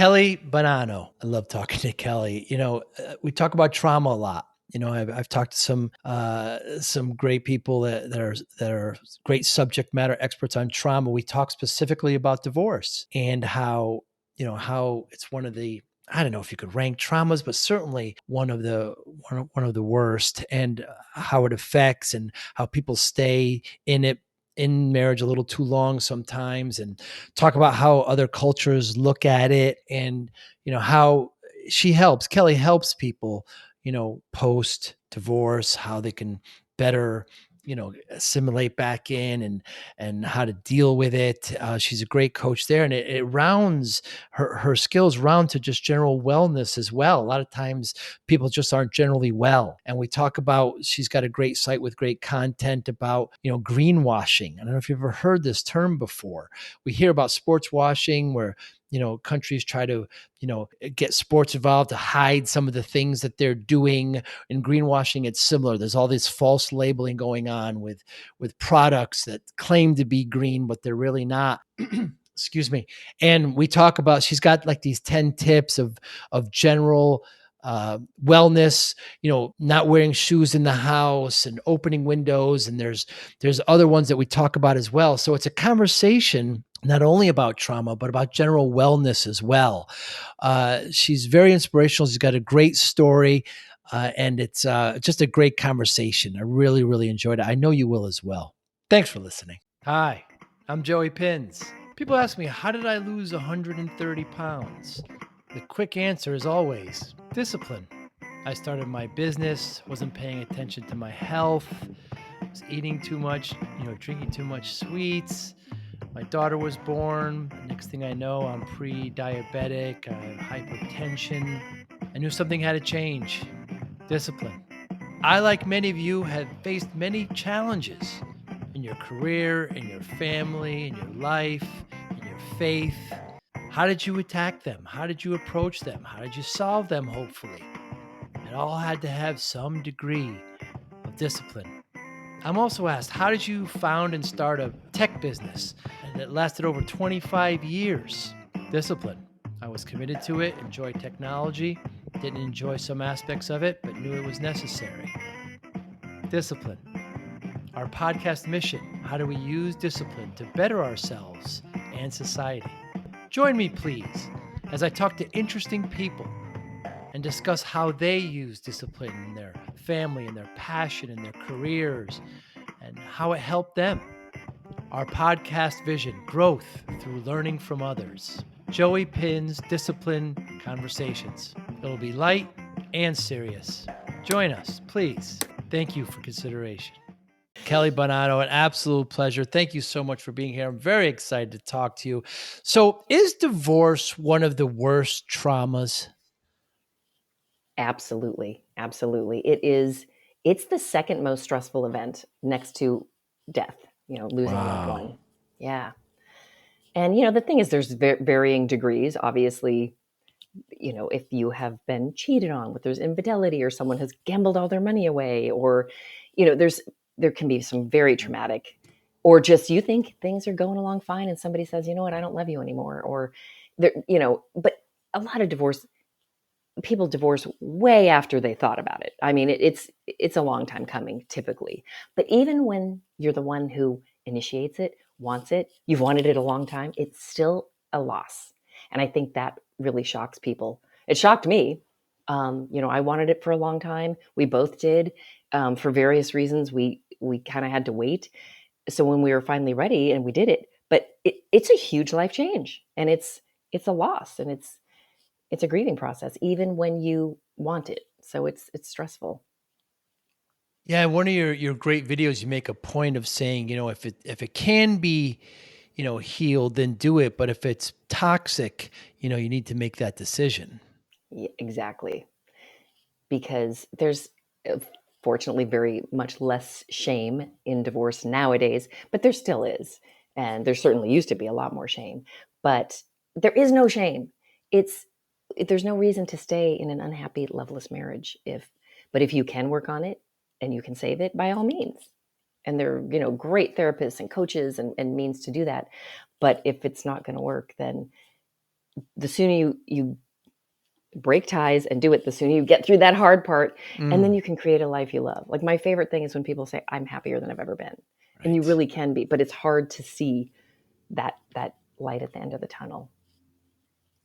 Kelly Bonanno. I love talking to Kelly. We talk about trauma a lot. I've talked to some great people that are great subject matter experts on trauma. We talk specifically about divorce and how it's one of the, I don't know if you could rank traumas, but certainly one of the worst, and how it affects and how people stay in marriage a little too long sometimes, and talk about how other cultures look at it, and how Kelly helps people post divorce, how they can better assimilate back in, and how to deal with it. She's a great coach there, and it rounds her skills round to just general wellness as well. A lot of times people just aren't generally well, and we talk about, she's got a great site with great content about greenwashing. I don't know if you've ever heard this term before. We hear about sports washing, where countries try to get sports involved to hide some of the things that they're doing. In greenwashing, it's similar. There's all this false labeling going on with products that claim to be green, but they're really not. Excuse me. And we talk about, she's got like these 10 tips of general wellness, not wearing shoes in the house and opening windows. And there's other ones that we talk about as well. So it's a conversation not only about trauma, but about general wellness as well. She's very inspirational. She's got a great story, and it's just a great conversation. I really, really enjoyed it. I know you will as well. Thanks for listening. Hi, I'm Joey Pinz. People ask me, how did I lose 130 pounds? The quick answer is always discipline. I started my business, wasn't paying attention to my health, was eating too much, drinking too much sweets. My daughter was born. Next thing I know, I'm pre-diabetic. I have hypertension. I knew something had to change. Discipline. I, like many of you, have faced many challenges in your career, in your family, in your life, in your faith. How did you attack them? How did you approach them? How did you solve them, hopefully? It all had to have some degree of discipline. I'm also asked, how did you found and start a tech business that lasted over 25 years? Discipline. I was committed to it, enjoyed technology, didn't enjoy some aspects of it, but knew it was necessary. Discipline. Our podcast mission, how do we use discipline to better ourselves and society? Join me, please, as I talk to interesting people and discuss how they use discipline in their family and their passion and their careers, and how it helped them. Our podcast vision, growth through learning from others. Joey Pinz Discipline Conversations. It'll be light and serious. Join us, please. Thank you for consideration. Kelly Bonanno, an absolute pleasure. Thank you so much for being here. I'm very excited to talk to you. So, is divorce one of the worst traumas? Absolutely. Absolutely. It's the second most stressful event next to death, losing a loved one. Yeah. And, the thing is, there's varying degrees. Obviously, if you have been cheated on, there's infidelity, or someone has gambled all their money away, or, there can be some very traumatic, or just you think things are going along fine and somebody says, you know what, I don't love you anymore. Or, but a lot of people divorce way after they thought about it. I mean, it's a long time coming typically. But even when you're the one who initiates it, wants it, you've wanted it a long time, it's still a loss. And I think that really shocks people. It shocked me. I wanted it for a long time. We both did. For various reasons, we kind of had to wait. So when we were finally ready and we did it, but it's a huge life change, and it's a loss, and it's a grieving process, even when you want it. So it's stressful. Yeah, one of your great videos, you make a point of saying, if it can be, healed, then do it. But if it's toxic, you need to make that decision. Yeah, exactly. Because there's fortunately very much less shame in divorce nowadays, but there still is. And there certainly used to be a lot more shame, but there is no shame. There's no reason to stay in an unhappy, loveless marriage but if you can work on it and you can save it, by all means. And there are, great therapists and coaches and means to do that. But if it's not going to work, then the sooner you break ties and do it, the sooner you get through that hard part, and then Mm, you can create a life you love. Like, my favorite thing is when people say, I'm happier than I've ever been. And you right. really can be, but it's hard to see that light at the end of the tunnel.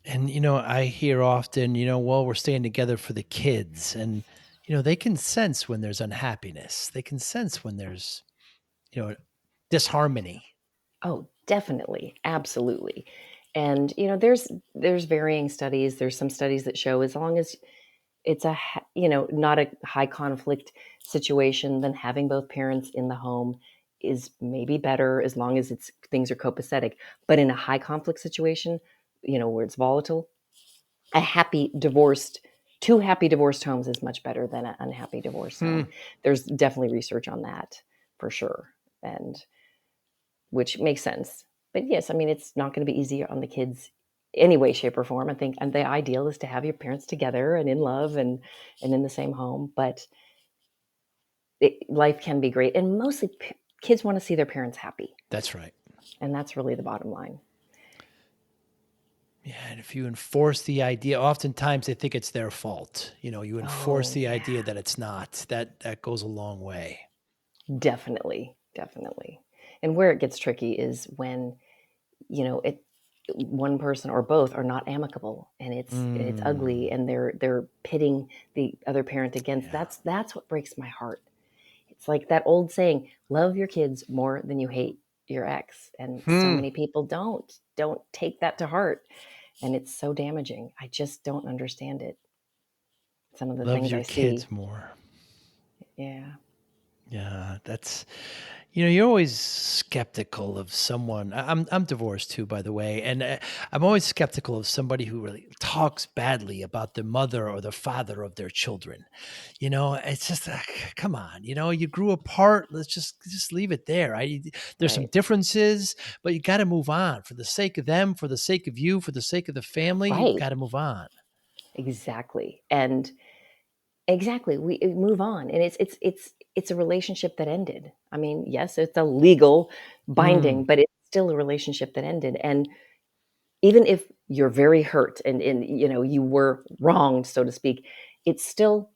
And, I hear often, well, we're staying together for the kids. And, they can sense when there's unhappiness. They can sense when there's, you know, disharmony. Oh, definitely. Absolutely. And there's varying studies. There's some studies that show as long as it's not a high conflict situation, then having both parents in the home is maybe better as long as it's things are copacetic. But in a high conflict situation, where it's volatile, a happy divorced two happy divorced homes is much better than an unhappy divorced Hmm, home. There's definitely research on that for sure. And which makes sense. But yes, I mean, it's not going to be easy on the kids any way, shape, or form. I think, and the ideal is to have your parents together and in love and in the same home. But life can be great, and mostly kids want to see their parents happy, that's right. and that's really the bottom line. Yeah, and if you enforce the idea, oftentimes they think it's their fault. You enforce Oh the yeah, idea that it's not. That goes a long way. definitely, definitely. And where it gets tricky is when it one person or both are not amicable, and it's ugly, Mm, and they're pitting the other parent against. yeah. That's what breaks my heart. It's like that old saying, love your kids more than you hate your ex. And so Hmm. many people don't take that to heart. And it's so damaging. I just don't understand it. Some of the Love things your I see. kids more. Yeah. Yeah, you're always skeptical of someone. I'm divorced too, by the way, and I'm always skeptical of somebody who really talks badly about the mother or the father of their children. It's just come on. You grew apart. Let's just leave it there. There's some Right. differences, but you got to move on for the sake of them, for the sake of you, for the sake of the family. You Right. got to move on. Exactly. And exactly. We move on. And it's a relationship that ended. I mean, yes, it's a legal Mm, binding, but it's still a relationship that ended. And even if you're very hurt and you were wronged, so to speak, it's still,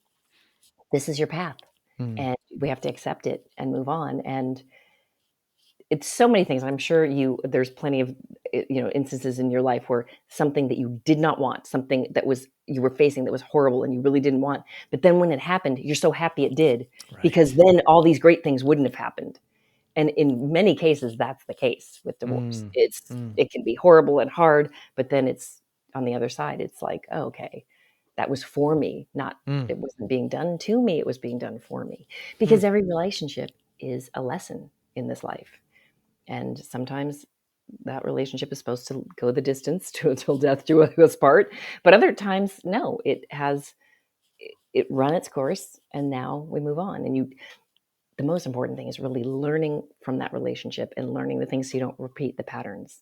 this is your path, mm. and we have to accept it and move on. And it's so many things. I'm sure there's plenty of instances in your life where something that you did not want, something that was you were facing that was horrible and you really didn't want, but then when it happened, you're so happy it did, because Right. then all these great things wouldn't have happened. And in many cases, that's the case with divorce. Mm, It's mm, it can be horrible and hard, but then it's on the other side. It's like, oh, okay, that was for me, not, mm, it wasn't being done to me. It was being done for me, mm. because every relationship is a lesson in this life, and sometimes that relationship is supposed to go the distance to until death do us part. But other times, no, it run its course, and now we move on. And the most important thing is really learning from that relationship and learning the things so you don't repeat the patterns.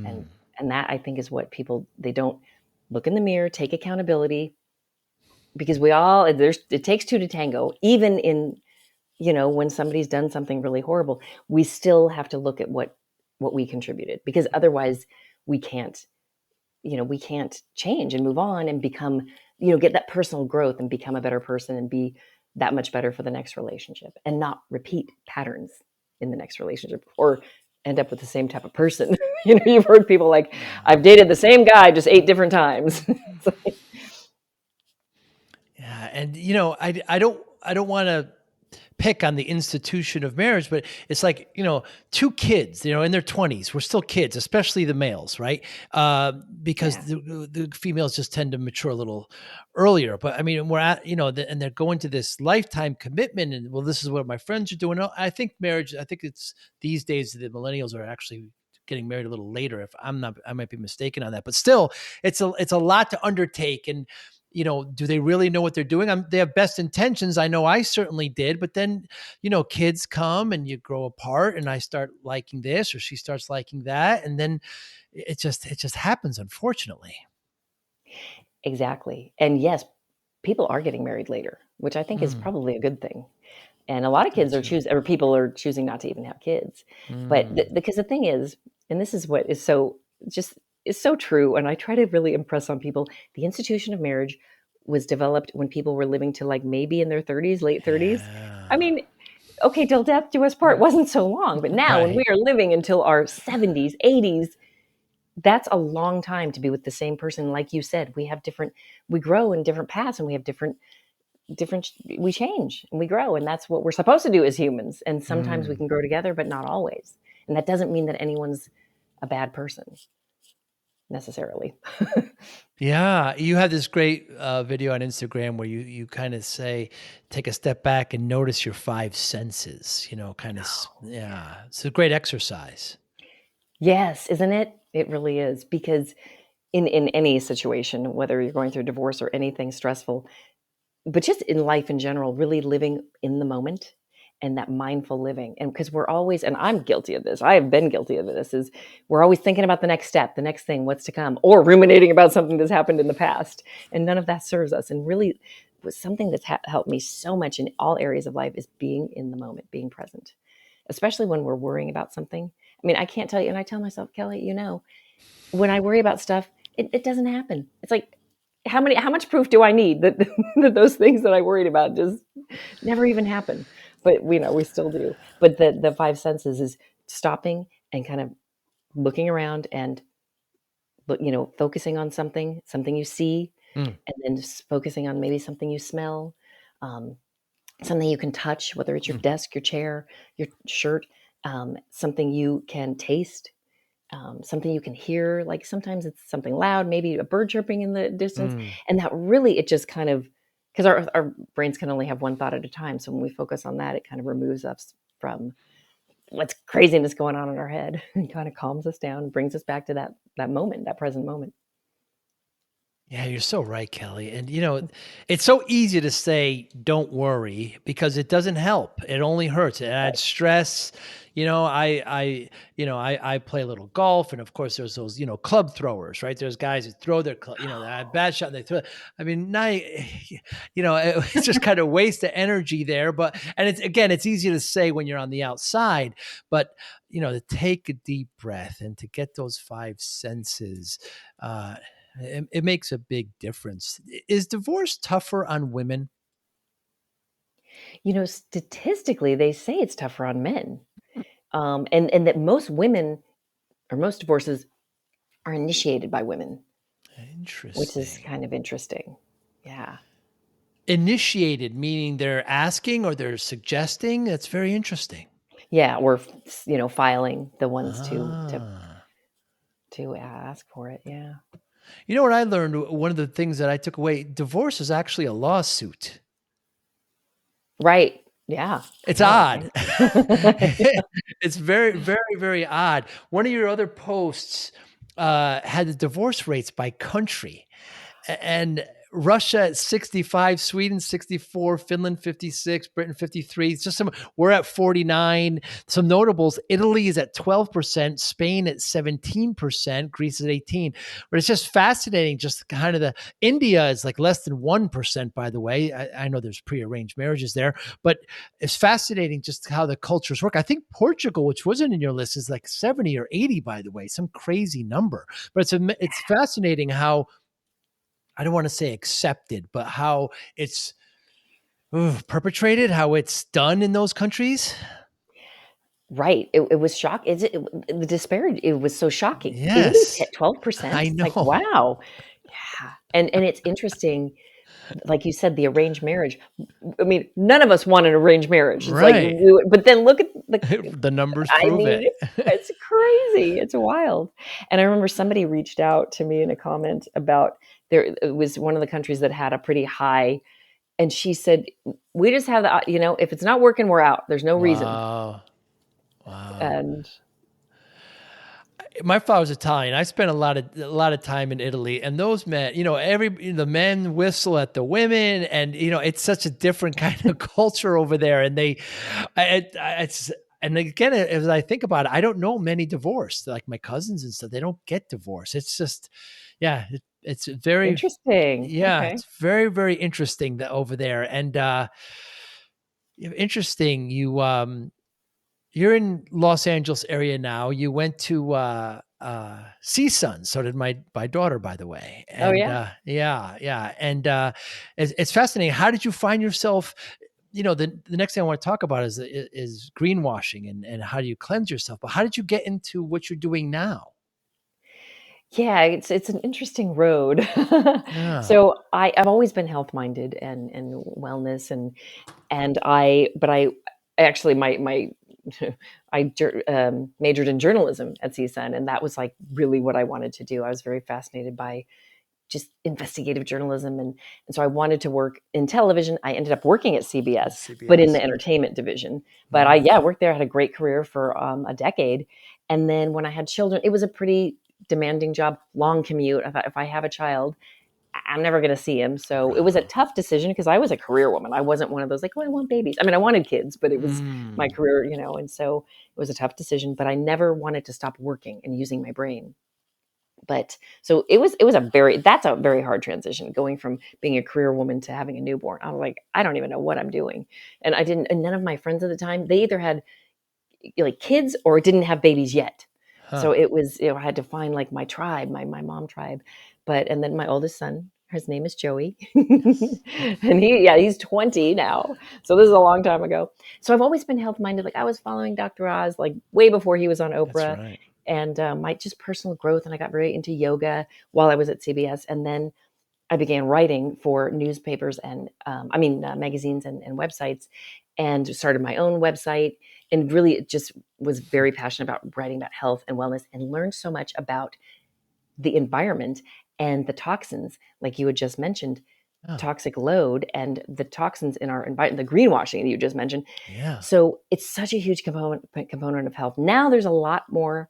And Mm. and that, I think, is what people, they don't look in the mirror, take accountability, because it takes two to tango. Even in, when somebody's done something really horrible, we still have to look at what we contributed, because otherwise we can't, we can't change and move on and become, get that personal growth and become a better person and be that much better for the next relationship, and not repeat patterns in the next relationship, or end up with the same type of person. You've heard people like, I've dated the same guy just 8 different times. It's like, Yeah, and I don't want to pick on the institution of marriage, but it's like, two kids, in their 20s, we're still kids, especially the males, right? Because yeah, the females just tend to mature a little earlier. But I mean, we're at, and they're going to this lifetime commitment, and well, this is what my friends are doing. I think marriage, I think it's these days the millennials are actually getting married a little later. If I'm not, I might be mistaken on that, but still, it's a lot to undertake. And do they really know what they're doing? They have best intentions. I know I certainly did, but then, kids come and you grow apart, and I start liking this or she starts liking that. And then it just happens, unfortunately. exactly. And yes, people are getting married later, which I think is Mm, probably a good thing. And a lot of I do kids too. or people are choosing not to even have kids. But Mm, because the thing is, and this is what is so just is so true. And I try to really impress on people. The institution of marriage was developed when people were living to like maybe in their 30s, late 30s. I Yeah. mean, okay, till death do us part wasn't so long, but now when we Right. are living until our 70s, 80s, that's a long time to be with the same person. Like you said, we grow in different paths, and we have different, we change and we grow. And that's what we're supposed to do as humans. And sometimes we Mm. can grow together, but not always. And that doesn't mean that anyone's a bad person necessarily. Yeah, you have this great video on Instagram where you kind of say, take a step back and notice your five senses. Kind of. Yeah. Yeah, it's a great exercise. Yes, isn't it? It really is. Because in any situation, whether you're going through divorce or anything stressful, but just in life in general, really living in the moment and that mindful living. And because we're always, and I'm guilty of this, I have been guilty of this, is we're always thinking about the next step, the next thing, what's to come, or ruminating about something that's happened in the past. And none of that serves us. And really, was something that's helped me so much in all areas of life is being in the moment, being present, especially when we're worrying about something. I mean, I can't tell you, and I tell myself, Kelly, when I worry about stuff, it doesn't happen. It's like, how much proof do I need that, that those things that I worried about just never even happen? But we still do. But the five senses is stopping and kind of looking around and focusing on something you see, Mm, and then just focusing on maybe something you smell, um, something you can touch, whether it's your mm, desk, your chair, your shirt, something you can taste, something you can hear. Like sometimes it's something loud, maybe a bird chirping in the distance. mm. And that really, it just kind of, because our brains can only have one thought at a time. So when we focus on that, it kind of removes us from what's craziness going on in our head and kind of calms us down, brings us back to that moment, that present moment. Yeah, you're so right, Kelly. And it's so easy to say, don't worry, because it doesn't help. It only hurts. It adds stress. I play a little golf, and of course there's those, club throwers, right? There's guys that throw their club, they have bad shot and they throw it. I mean, now, it's just kind of waste of energy there. And it's easy to say when you're on the outside, but to take a deep breath and to get those five senses, it makes a big difference. Is divorce tougher on women? Statistically, they say it's tougher on men, and that most women or most divorces are initiated by women, which is Interesting. kind of interesting. Yeah. Initiated, meaning they're asking or they're suggesting. That's very interesting. Yeah, we're filing the ones Ah. to ask for it. Yeah. You know what I learned? One of the things that I took away, divorce is actually a lawsuit. Right. Yeah. I It's know, odd. right? It's very, very, very odd. One of your other posts had the divorce rates by country. And Russia at 65, Sweden 64, Finland 56, Britain 53. It's just we're at 49. Some notables, Italy is at 12%, Spain at 17%, Greece at 18. But it's just fascinating, just kind of India is like less than 1%, by the way. I know there's prearranged marriages there, but it's fascinating just how the cultures work. I think Portugal, which wasn't in your list, is like 70 or 80, by the way, some crazy number. But it's fascinating how, I don't want to say accepted, but how it's perpetrated, how it's done in those countries. Right. It was shock. The disparity? It was so shocking. 80 Yes, to 12%. I It's like, know. wow. Yeah. And it's interesting, like you said, the arranged marriage. I mean, none of us want an arranged marriage. It's like, Right. but then look at the, The numbers I prove mean, it. it's crazy. It's wild. And I remember somebody reached out to me in a comment about it was one of the countries that had a pretty high, and she said, we just have the, if it's not working, we're out. There's no reason. Wow. Wow. And My father's Italian. I spent a lot of time in Italy, and those men, the men whistle at the women, and it's such a different kind of culture over there. And it's and again, as I think about it, I don't know many divorced, like my cousins and stuff. They don't get divorced. It's just, yeah, it's very, interesting. yeah, Okay. it's very, very interesting that over there. And interesting. You're in Los Angeles area now. You went to CSUN. So did my daughter, by the way. Oh, And yeah. yeah. And it's fascinating. How did you find yourself? The next thing I want to talk about is greenwashing and how do you cleanse yourself. But how did you get into what you're doing now? Yeah, it's an interesting road. Yeah, So I've always been health minded and wellness and I actually my majored in journalism at CSUN, and that was like really what I wanted to do. I was very fascinated by just investigative journalism, and so I wanted to work in television. I ended up working at CBS, but in CBS. the entertainment division. But I Mm. yeah worked there. I had a great career for a decade, and then when I had children, it was a pretty demanding job, long commute. I thought if I have a child, I'm never going to see him. So it was a tough decision because I was a career woman. I wasn't one of those like, oh, I want babies. I mean, I wanted kids, but it was my Mm. career, and so it was a tough decision, but I never wanted to stop working and using my brain. But so it was that's a very hard transition going from being a career woman to having a newborn. I was like, I don't even know what I'm doing. And I didn't, and none of my friends at the time, they either had like kids or didn't have babies yet. Huh. So it was, I had to find like my tribe, my mom tribe. And then my oldest son, his name is Joey. Yes. And he's 20 now. So this is a long time ago. So I've always been health minded. Like I was following Dr. Oz like way before he was on That's Oprah right. and my just personal growth. And I got very into yoga while I was at CBS. And then I began writing for newspapers and magazines and websites, and started my own website. And really, just was very passionate about writing about health and wellness, and learned so much about the environment and the toxins, like you had just mentioned, Oh, toxic load and the toxins in our environment, the greenwashing that you just mentioned. yeah. So it's such a huge component of health. Now there's a lot more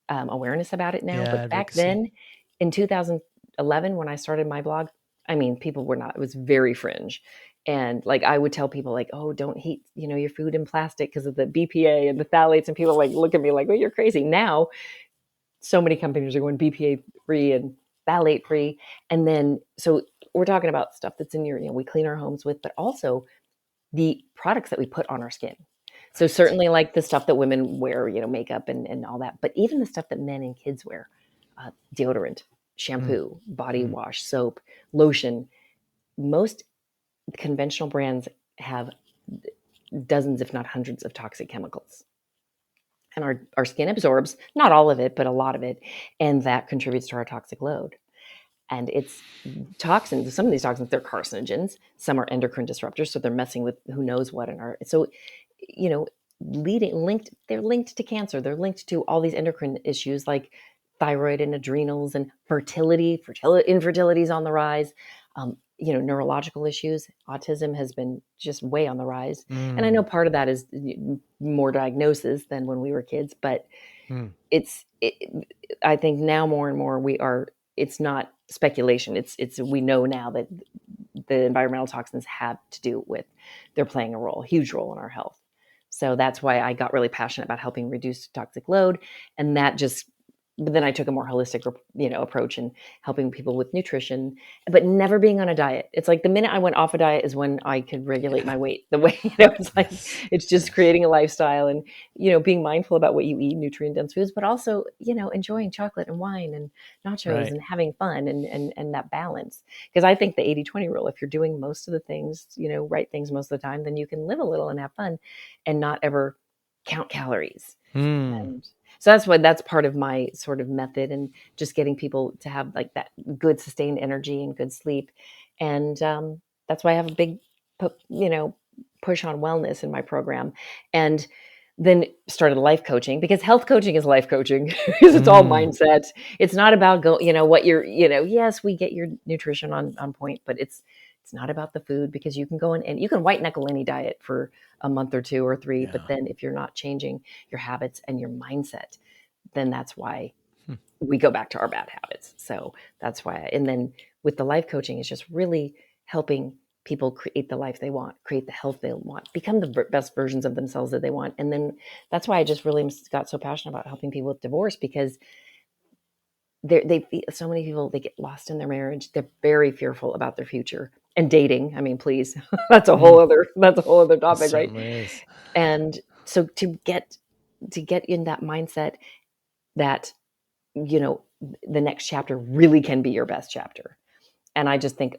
awareness about it now. Yeah, But back advocacy. then, in 2011, when I started my blog, I mean, people were not. It was very fringe, and like I would tell people, like, "Oh, don't heat, your food in plastic because of the BPA and the phthalates," and people like look at me like, "Oh, you're crazy." Now, so many companies are going BPA free and phthalate free, and then so we're talking about stuff that's in we clean our homes with, but also the products that we put on our skin. So Right. certainly like the stuff that women wear, makeup and all that, but even the stuff that men and kids wear, deodorant, Mm. shampoo, body Mm. wash, soap, lotion. Most conventional brands have dozens, if not hundreds, of toxic chemicals. And our skin absorbs not all of it, but a lot of it. And that contributes to our toxic load. And it's toxins. Some of these toxins, they're carcinogens. Some are endocrine disruptors. So they're messing with who knows what in our, so, you know, they're linked to cancer. They're linked to all these endocrine issues like thyroid and adrenals and infertility is on the rise. Neurological issues, autism has been just way on the rise. And I know Mm. part of that is more diagnosis than when we were kids, but Mm. it's it, I think now more and more it's not speculation. It's we know now that the environmental toxins have to do with they're playing a role, huge role in our health. So that's why I got really passionate about helping reduce toxic load, and that just but then I took a more holistic, approach in helping people with nutrition, but never being on a diet. It's like the minute I went off a diet is when I could regulate Yeah. my weight. The way, it's like Yes. it's just Yes. creating a lifestyle and, being mindful about what you eat, nutrient dense foods, but also, enjoying chocolate and wine and nachos Right. and having fun and that balance. Because I think the 80-20 rule, if you're doing most of the things, right things most of the time, then you can live a little and have fun and not ever count calories. Mm. And so that's part of my sort of method, and just getting people to have like that good sustained energy and good sleep. And that's why I have a big, push on wellness in my program. And then started life coaching, because health coaching is life coaching because it's all Mm. mindset. It's not about what you're, yes, we get your nutrition on point, but it's not about the food, because you can go in and you can white knuckle any diet for a month or two or three, but Yeah. then if you're not changing your habits and your mindset, then that's why Hmm. we go back to our bad habits. So that's why, and then with the life coaching, is just really helping people create the life they want, create the health they want, become the best versions of themselves that they want. And then that's why I just really got so passionate about helping people with divorce, because so many people, they get lost in their marriage. They're very fearful about their future and dating. I mean, please, Mm. that's a whole other It topic, right? certainly is. And so to get in that mindset that you know, the next chapter really can be your best chapter. And I just think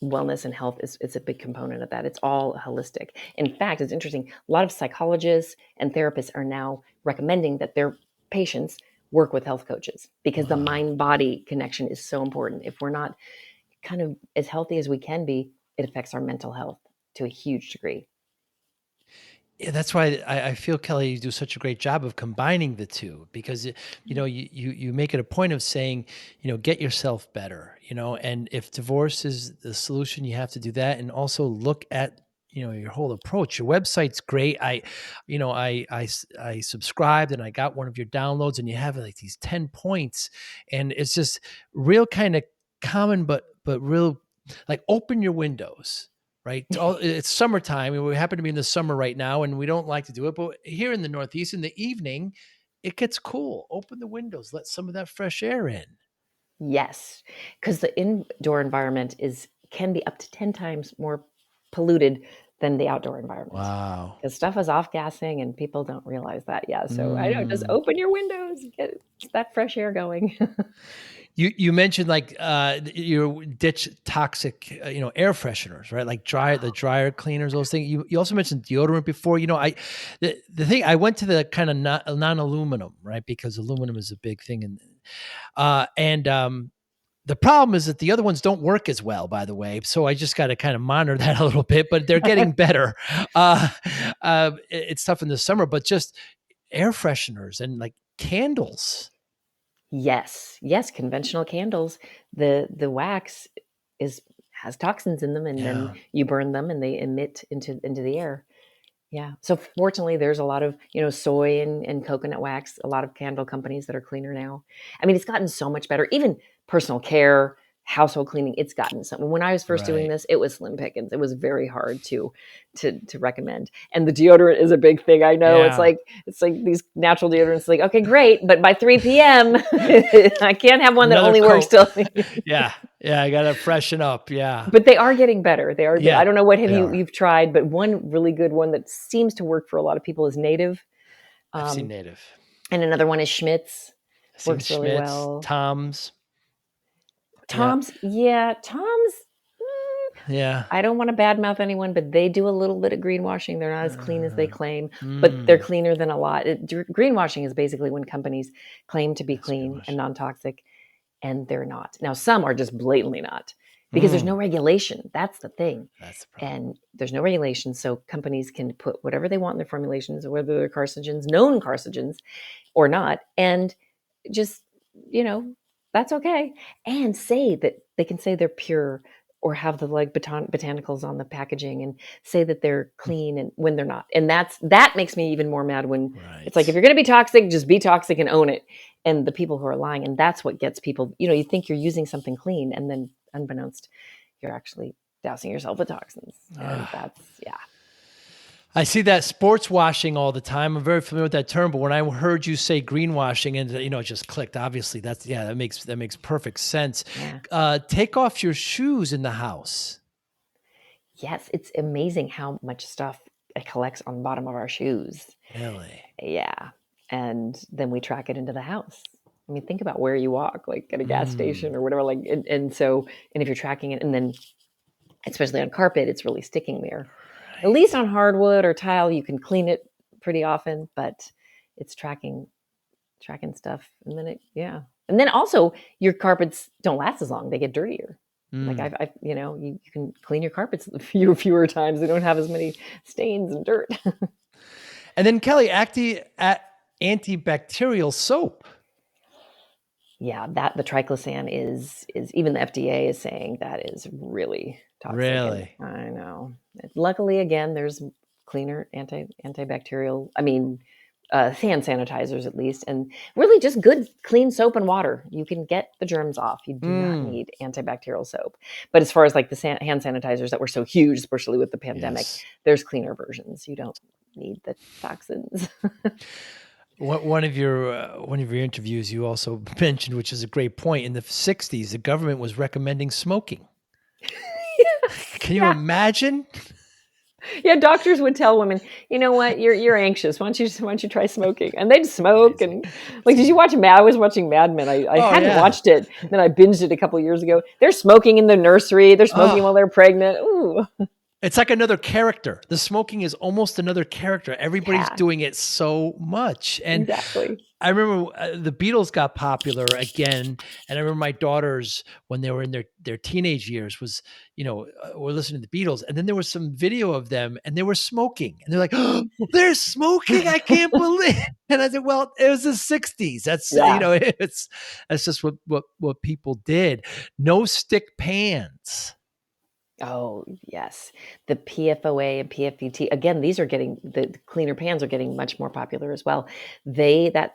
wellness and health is a big component of that. It's all holistic. In fact, it's interesting. A lot of psychologists and therapists are now recommending that their patients work with health coaches because the Wow. mind body connection is so important. If we're not kind of as healthy as we can be, it affects our mental health to a huge degree. Yeah, that's why I feel, Kelly, you do such a great job of combining the two because you make it a point of saying, get yourself better, and if divorce is the solution, you have to do that, and also look at your whole approach. Your website's great. I subscribed and I got one of your downloads, and you have like these 10 points, and it's just real kind of common, but real, like, open your windows. Right. It's summertime, and we happen to be in the summer right now, and we don't like to do it. But here in the Northeast, in the evening, it gets cool. Open the windows, let some of that fresh air in. Yes, because the indoor environment can be up to 10 times more polluted than the outdoor environment. Wow. Because stuff is off gassing and people don't realize that. Yeah. So I know, just Mm. open your windows, get that fresh air going. You mentioned, like, you ditch toxic air fresheners, right? Like the dryer cleaners, those things. You also mentioned deodorant before. The thing, I went to the kind of non-aluminum, right? Because aluminum is a big thing, and the problem is that the other ones don't work as well, by the way. So I just got to kind of monitor that a little bit, but they're getting better. Uh, it's tough in the summer, but just air fresheners and like candles. Yes. Yes. Conventional candles, the wax is has toxins in them, and then Yeah. you burn them and they emit into the air. Yeah. So fortunately, there's a lot of, soy and coconut wax, a lot of candle companies that are cleaner now. I mean, it's gotten so much better. Even personal care, household cleaning, it's gotten something. When I was first doing Right. this, it was slim pickings. It was very hard to recommend. And the deodorant is a big thing. I know Yeah. it's like these natural deodorants, like, okay, great, but by 3 p.m. I can't have one that Another only works coat. till Yeah. Yeah. I got to freshen up. Yeah. but they are getting better. They are. Yeah. I don't know what have They are. you've tried, but one really good one that seems to work for a lot of people is Native, I've seen um, Native. and another one is Schmidt's. I've seen Works really Schmitz, well. Tom's. Yeah. Tom's, yeah, Tom's. mm, Yeah. I don't want to badmouth anyone, but they do a little bit of greenwashing. They're not as clean as they Uh, claim, but they're mm, cleaner than a lot. Greenwashing is basically when companies claim to be that's clean and greenwashing. non-toxic, and they're not. Now, some are just blatantly not because there's no Mm, regulation. That's the thing. that's the problem. And there's no regulation. So companies can put whatever they want in their formulations, whether they're carcinogens, known carcinogens or not. And just, you know, that's okay. And say that they can say they're pure or have the like botanicals on the packaging and say that they're clean and when they're not. And that makes me even more mad when it's like, if Right. you're going to be toxic, just be toxic and own it. And the people who are lying, and that's what gets people, you think you're using something clean, and then unbeknownst, you're actually dousing yourself with toxins. And Ah. that's, yeah. I see that sports washing all the time. I'm very familiar with that term, but when I heard you say greenwashing, and it just clicked. Obviously, that makes perfect sense. Yeah. Take off your shoes in the house. Yes. It's amazing how much stuff it collects on the bottom of our shoes. Really? Yeah. And then we track it into the house. I mean, think about where you walk, like at a gas Mm, station or whatever. Like, and if you're tracking it, and then especially on carpet, it's really sticking there. At least right. on hardwood or tile, you can clean it pretty often, but it's tracking stuff. And then yeah. And then also your carpets don't last as long. They get dirtier. Like Mm. you can clean your carpets fewer times. They don't have as many stains and dirt. And then, Kelly, antibacterial soap. Yeah, that the triclosan is even the FDA is saying that is really toxic, and Really? I know. Luckily, again, there's cleaner antibacterial. I mean, hand sanitizers at least, and really just good clean soap and water. You can get the germs off. You do not Mm. need antibacterial soap. But as far as like the hand sanitizers that were so huge, especially with the pandemic, Yes. there's cleaner versions. You don't need the toxins. One of your interviews, you also mentioned, which is a great point. In the '60s, the government was recommending smoking. Can you Yeah. imagine? Yeah, doctors would tell women, "You know what? You're anxious. Why don't you try smoking?" And they'd smoke Crazy. and like, It's did you watch Mad? I was watching Mad Men. I oh, hadn't yeah. watched it. Then I binged it a couple years ago. They're smoking in the nursery. They're smoking while Oh, they're pregnant. Ooh, it's like another character. The smoking is almost another character. Everybody's yeah, doing it so much. And exactly. I remember the Beatles got popular again, and I remember my daughters when they were in their teenage years were listening to the Beatles, and then there was some video of them, and they were smoking, and they're like, "Oh, they're smoking! I can't believe." And I said, "Well, it was the '60s. That's Yeah. that's just what people did. No stick pans." Oh, yes. The PFOA and PFBT, again, these are getting the cleaner pans are getting much more popular as well. That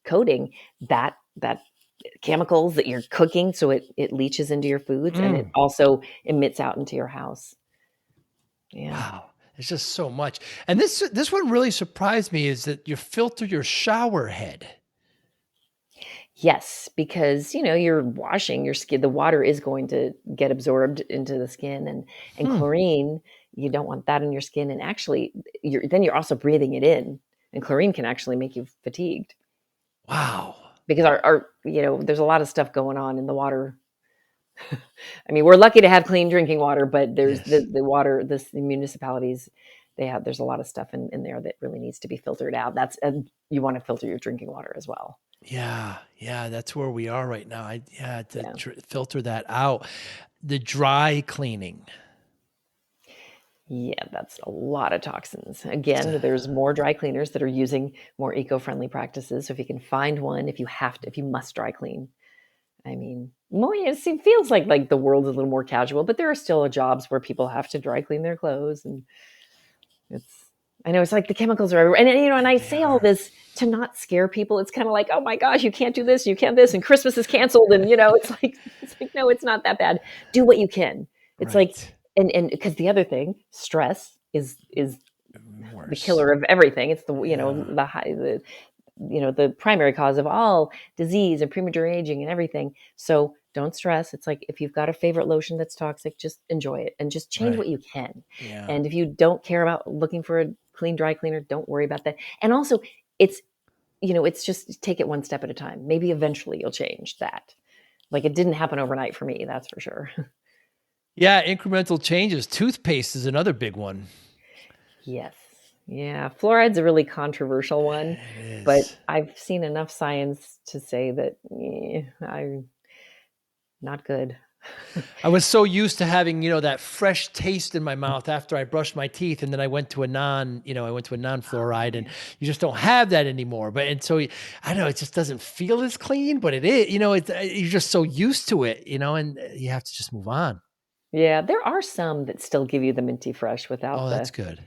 coating, that chemicals that you're cooking, so it leaches into your foods and it Mm. also emits out into your house. Yeah. Wow. It's just so much. And this one really surprised me is that you filter your shower head. Yes, because you're washing your skin, the water is going to get absorbed into the skin and Hmm. chlorine, you don't want that in your skin. And actually you're also breathing it in. And chlorine can actually make you fatigued Wow. because our there's a lot of stuff going on in the water. I mean, we're lucky to have clean drinking water, but there's Yes. the water, the municipalities, there's a lot of stuff in there that really needs to be filtered out. And you want to filter your drinking water as well. Yeah. Yeah. That's where we are right now. To Yeah. filter that out. The dry cleaning. Yeah, that's a lot of toxins. Again, there's more dry cleaners that are using more eco-friendly practices. So if you can find one, if you must dry clean, I mean, more, it feels like the world is a little more casual, but there are still jobs where people have to dry clean their clothes, and it's. I know it's like the chemicals are everywhere, and I They say all are. this to not scare people. It's kind of like, oh my gosh, you can't do this, you can't this, and Christmas is canceled, and it's like no, it's not that bad. Do what you can. It's like, Right. and because the other thing, stress is the Worse. killer of everything. It's Yeah. the primary cause of all disease and premature aging and everything. So don't stress. It's like if you've got a favorite lotion that's toxic, just enjoy it and just change Right. what you can. Yeah. And if you don't care about looking for a clean dry cleaner, don't worry about that. And also, it's it's just take it one step at a time. Maybe eventually you'll change that. Like it didn't happen overnight for me, that's for sure. Yeah. Incremental changes. Toothpaste is another big one. Yes. Yeah, fluoride's a really controversial one, It but is. I've seen enough science to say that I'm not good. I was so used to having, that fresh taste in my mouth after I brushed my teeth, and then I went to I went to a Oh, non-fluoride, and yeah. you just don't have that anymore. But and so I don't know, it just doesn't feel as clean, but it is, you're just so used to it, and you have to just move on. Yeah, there are some that still give you the minty fresh without Oh, that's the good.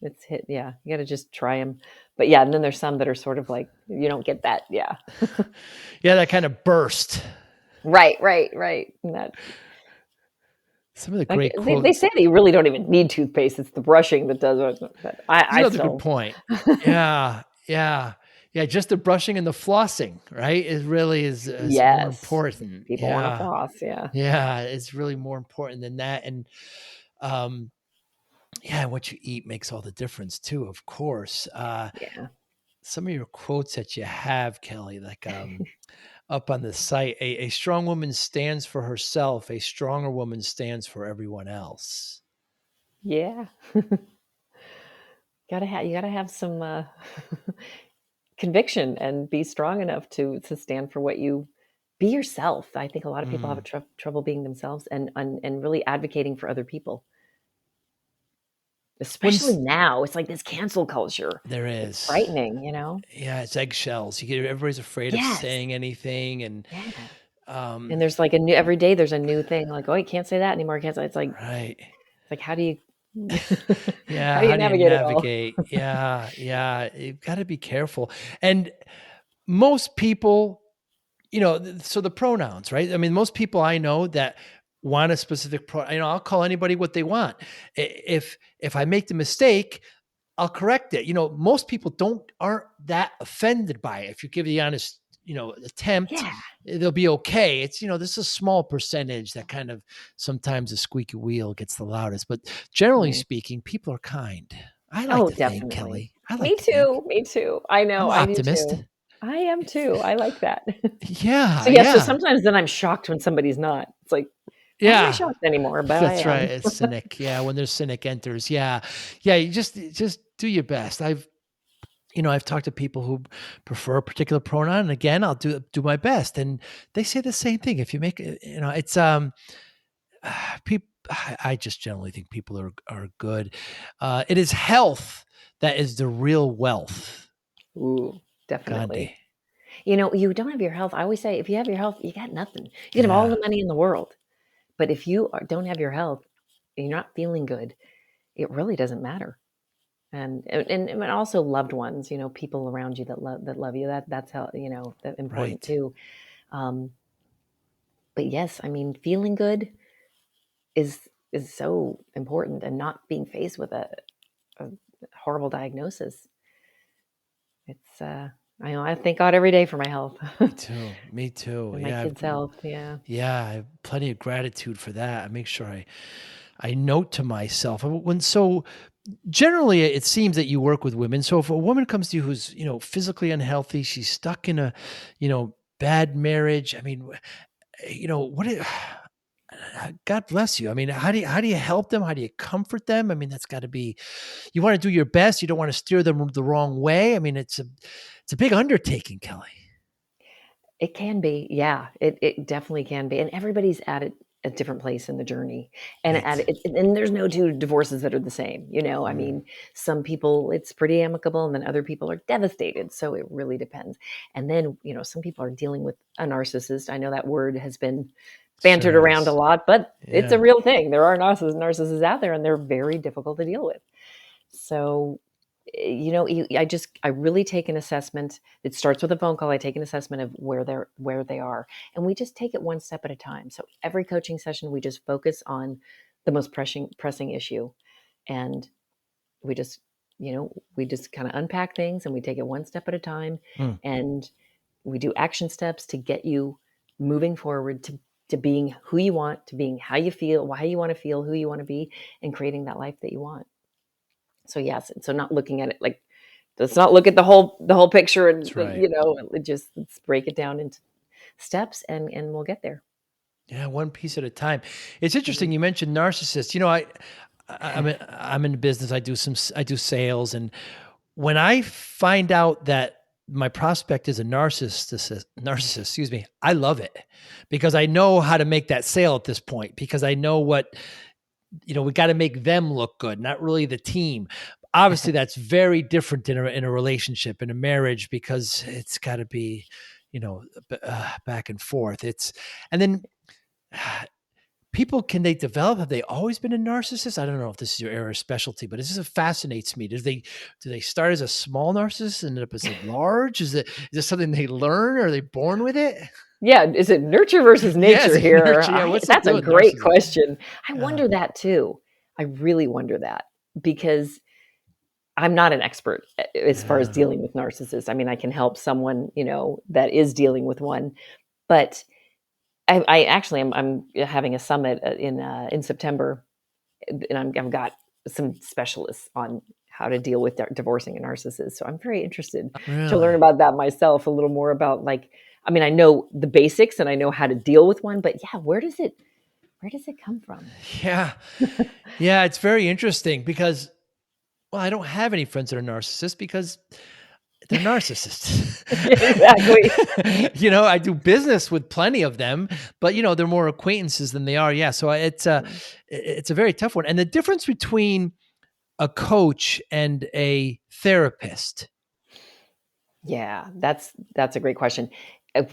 it's hit yeah, you gotta just try them. But yeah, and then there's some that are sort of like, you don't get that, yeah. Yeah, that kind of burst. Right, right, right, and that Some of the like, great they quotes. say that you really don't even need toothpaste, it's the brushing that does it, but That's I another good still point. Yeah, yeah, yeah. Just the brushing and the flossing, right? It really is more Yes, important. people wanna Yeah, floss, yeah. yeah. It's really more important than that. And um, yeah, what you eat makes all the difference too. Of course. Yeah. Some of your quotes that you have, Kelly, like up on the site, a strong woman stands for herself. A stronger woman stands for everyone else. Yeah. You gotta have some, conviction and be strong enough to stand for what you be yourself. I think a lot of people have a Mm. trouble being themselves and really advocating for other people, When especially now. It's like this cancel culture. there It's is. frightening, you know? Yeah, it's eggshells. Everybody's afraid of Yes. saying anything, and Yeah. um, And there's like a new every day there's a new thing like, "Oh, you can't say that anymore. Can't say." right. It's like how do you how Yeah, do you how do you navigate it all? navigate? Yeah, yeah, you've got to be careful. And most people, so the pronouns, right? I mean, most people I know that want a specific I'll call anybody what they want. If I make the mistake, I'll correct it. Most people aren't that offended by it if you give the honest attempt, Yeah. they'll be okay. It's, this is a small percentage that kind of sometimes the squeaky wheel gets the loudest, but generally Right. speaking, people are kind. I like Oh, to think, definitely. Kelly. I like Me to think. too. Me too. I I'm know. an I do optimist. too. I am too. I like that. Yeah, So yeah, so yeah, sometimes then I'm shocked when somebody's not. It's like, why am I yeah. shocked anymore? But I That's right. am. It's cynic. Yeah, when there's cynic enters. Yeah, yeah. You just do your best. I've talked to people who prefer a particular pronoun, and again, I'll do my best, and they say the same thing. If you make it, it's people. I just generally think people are good. It is health that is the real wealth, Ooh, Gandhi. definitely. You don't have your health. I always say, if you have your health, you got nothing. You can have all Yeah, the money in the world, but if you don't have your health, and you're not feeling good, it really doesn't matter. And also loved ones, people around you that love you. That's how that important right. too. Um, but yes, I mean, feeling good is so important, and not being faced with a horrible diagnosis. It's I know I thank God every day for my health Me too. Me too. and my Yeah, kids' health. Yeah. yeah. I have plenty of gratitude for that. I make sure I note to myself when so generally it seems that you work with women. So if a woman comes to you who's, physically unhealthy, she's stuck in a, bad marriage. I mean, God bless you. I mean, how do you help them? How do you comfort them? I mean, that's got to be, you want to do your best. You don't want to steer them the wrong way. I mean, it's a big undertaking, Kelly. It can be, yeah. It definitely can be, and everybody's at it a different place in the journey, and at Right. it, and there's no two divorces that are the same. I Mm, mean, some people it's pretty amicable, and then other people are devastated. So it really depends. And then some people are dealing with a narcissist. I know that word has been sure bantered around a has. lot, but it's a Yeah. real thing. There are narcissists out there, and they're very difficult to deal with. So, I really take an assessment. It starts with a phone call. I take an assessment of where they are, and we just take it one step at a time. So every coaching session, we just focus on the most pressing issue, and we just we just kind of unpack things, and we take it one step at a time, Mm. and we do action steps to get you moving forward to being who you want, to being how you feel, why you want to feel, who you want to be, and creating that life that you want. So yes, so not looking at it like, let's not look at the whole picture, and That's right. let's break it down into steps, and we'll get there. Yeah, one piece at a time. It's Mhm. interesting you mentioned narcissists. I'm in business. I do sales, and when I find out that my prospect is a narcissist, excuse me, I love it because I know how to make that sale at this point because I know we got to make them look good, not really the team. Obviously, that's very different in a relationship, in a marriage, because it's got to be, back and forth. And then people, can they develop? Have they always been a narcissist? I don't know if this is your area of specialty, but this just fascinates me. Do they start as a small narcissist and end up as a large? Is it something they learn? Or are they born with it? Yeah, is it nurture versus Yeah, is nature it here? nurture? Yeah, what's the That's a deal with great narcissism? question. I Yeah, wonder that too. I really wonder that, because I'm not an expert as far as yeah. dealing with narcissists. I mean, I can help someone, that is dealing with one, but I actually I'm having a summit in September, and I've got some specialists on how to deal with divorcing a narcissist. So I'm very interested to learn Really? about that myself, a little more about, like, I mean, I know the basics and I know how to deal with one, but yeah, where does it come from? Yeah. Yeah, it's very interesting because, well, I don't have any friends that are narcissists because they're narcissists. Exactly. I do business with plenty of them, but they're more acquaintances than they are. Yeah, so it's a very tough one. And the difference between a coach and a therapist. Yeah, that's a great question.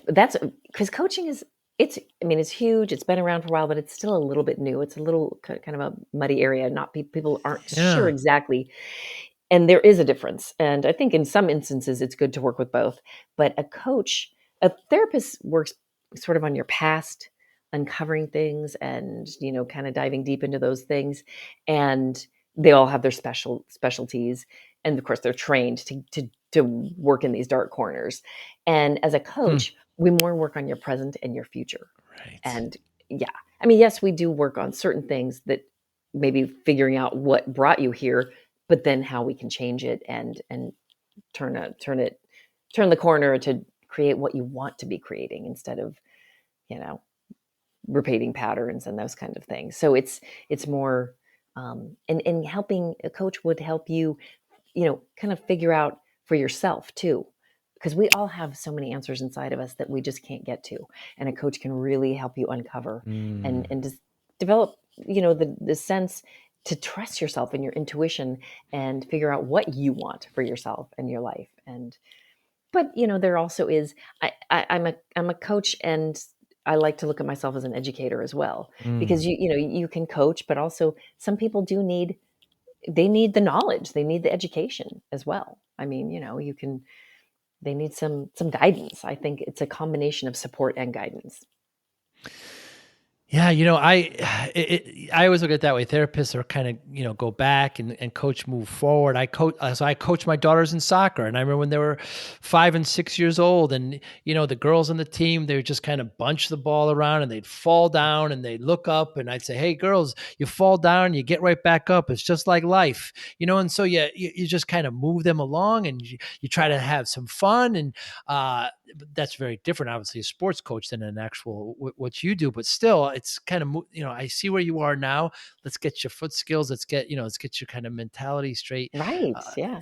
That's because coaching is it's I mean, it's huge. It's been around for a while, but it's still a little bit new. It's a little kind of a muddy area. Not people aren't sure Yeah. exactly, and there is a difference. And I think in some instances, it's good to work with both. But a therapist works sort of on your past, uncovering things, and kind of diving deep into those things. And they all have their specialties, and of course, they're trained to to work in these dark corners. And as a Hmm. coach, we more work on your present and your future. Right. And yeah, I mean, yes, we do work on certain things that maybe figuring out what brought you here, but then how we can change it and turn the corner to create what you want to be creating instead of, you know, repeating patterns and those kind of things. So it's more and helping a coach would help you, kind of figure out for yourself too, because we all have so many answers inside of us that we just can't get to, and a coach can really help you uncover Mm. and just develop, the sense to trust yourself and your intuition and figure out what you want for yourself and your life. And but there also is, I'm a coach, and I like to look at myself as an educator as well, because Mm. you can coach, but also some people do need, they need the knowledge, they need the education as well. I mean, you can, they need some guidance. I think it's a combination of support and guidance. Yeah, I always look at it that way. Therapists are kind of, go back and coach move forward. I coach my daughters in soccer, and I remember when they were 5 and 6 years old, and the girls on the team, they would just kind of bunch the ball around, and they'd fall down, and they'd look up, and I'd say, "Hey, girls, you fall down, you get right back up. It's just like life, And so you just kind of move them along, and you try to have some fun, and but that's very different, obviously, a sports coach than an actual what you do. But still, it's kind of I see where you are now. Let's get your foot skills. Let's get your kind of mentality straight. Right, Uh, yeah.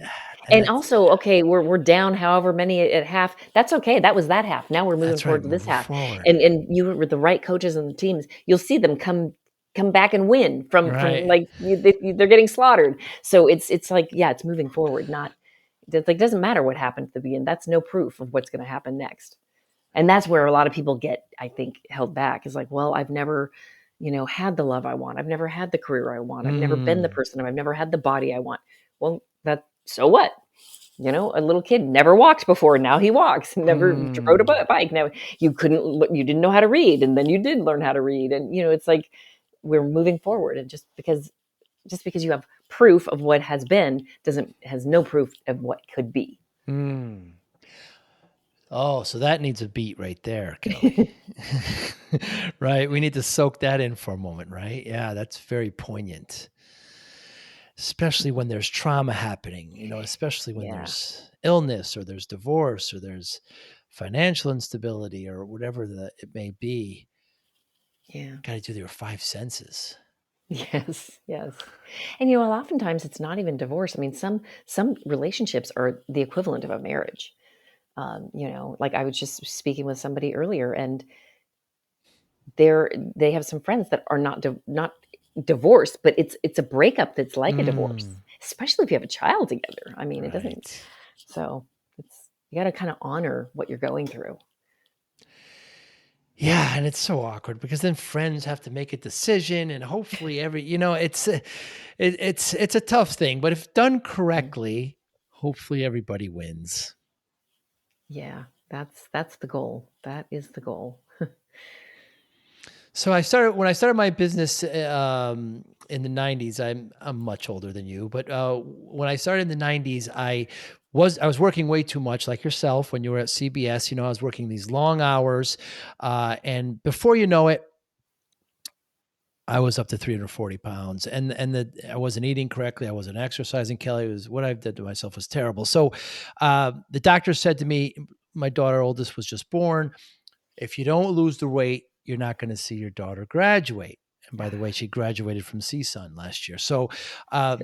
and And also, okay, we're down however many at half. That's okay. That was that half. Now we're moving that's right. forward to this Moving half. forward. And you were with the right coaches and the teams, you'll see them come back and win from Right. like they're getting slaughtered. So it's like, yeah, it's moving forward, not it like doesn't matter what happened at the beginning. That's no proof of what's going to happen next. And that's where a lot of people get, I think, held back, is like, well, I've never, had the love I want. I've never had the career I want. I've never been the Mm. person. I've never had the body I want. Well, that so what? A little kid never walked before. Now he walks. Never rode a Mm. bike. Now you didn't know how to read, and then you did learn how to read. And it's like we're moving forward. And just because you have proof of what has been doesn't has no proof of what could be. Mm. Oh, so that needs a beat right there, Kelly. Right. We need to soak that in for a moment, right? Yeah, that's very poignant. Especially when there's trauma happening, especially when Yeah, there's illness or there's divorce or there's financial instability or whatever it may be. yeah. Got to do your five senses. Yes, yes. And oftentimes it's not even divorce. I mean, some relationships are the equivalent of a marriage. Like I was just speaking with somebody earlier, and they have some friends that are not divorced, but it's a breakup that's like a divorce, Mm, especially if you have a child together. I mean, it doesn't. right. So it's you got to kind of honor what you're going through. Yeah, and it's so awkward because then friends have to make a decision, and hopefully it's a tough thing, but if done Mm. correctly, hopefully everybody wins. Yeah, that's the goal. That is the goal. So when I started my business in the '90s. I'm much older than you, but when I started in the '90s, I was working way too much, like yourself when you were at CBS. I was working these long hours, and before you know it, I was up to 340 pounds, and I wasn't eating correctly. I wasn't exercising. Kelly, was what I did to myself was terrible. So the doctor said to me, my daughter oldest was just born. If you don't lose the weight, you're not going to see your daughter graduate. And by the way, she graduated from CSUN last year. Um,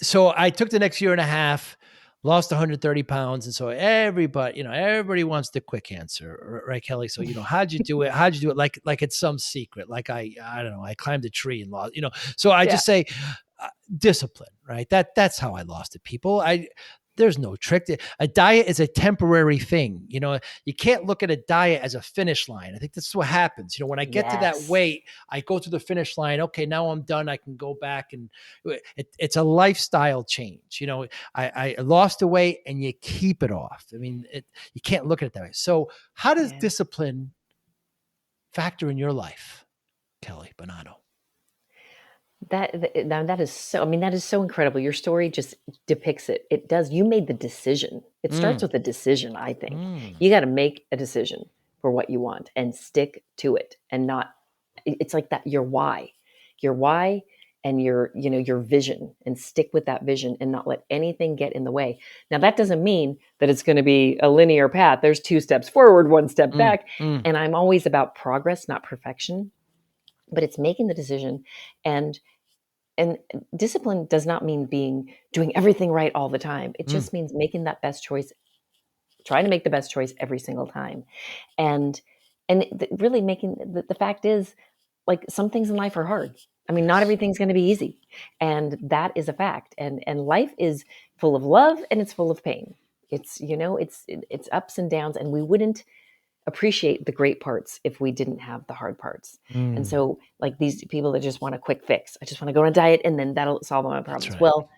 so I took the next year and a half, lost 130 pounds. And so everybody wants the quick answer, right, Kelly? So, how'd you do it? How'd you do it? Like it's some secret. Like I don't know, I climbed a tree and lost, so I Yeah. just say, discipline, right? That's how I lost it, people. There's no trick. A diet is a temporary thing. You can't look at a diet as a finish line. I think that's what happens. When I get to that Yes. weight, I go to the finish line. Okay, now I'm done. I can go back, and it's a lifestyle change. I lost the weight, and you keep it off. I mean, you can't look at it that way. So, how does Yeah. discipline factor in your life, Kelly Bonanno? Now that is so, I mean, that is so incredible. Your story just depicts it. It does. You made the decision. It starts Mm, with a decision, I think. mm, You got to make a decision for what you want and stick to it and not, it's like that, your why and your vision, and stick with that vision and not let anything get in the way. Now, that doesn't mean that it's going to be a linear path. There's 2 steps forward, 1 step mm, back. mm. And I'm always about progress, not perfection, but it's making the decision. and and discipline does not mean doing everything right all the time. It Mm. just means making that best choice, trying to make the best choice every single time. and really making the fact is, like, some things in life are hard. I mean, not Yes. everything's going to be easy, and that is a fact. And life is full of love and it's full of pain. It's ups and downs, and we wouldn't appreciate the great parts if we didn't have the hard parts. And Mm. so, like, these people that just want a quick fix, I just want to go on a diet and then that'll solve all my That's problems. right. Well,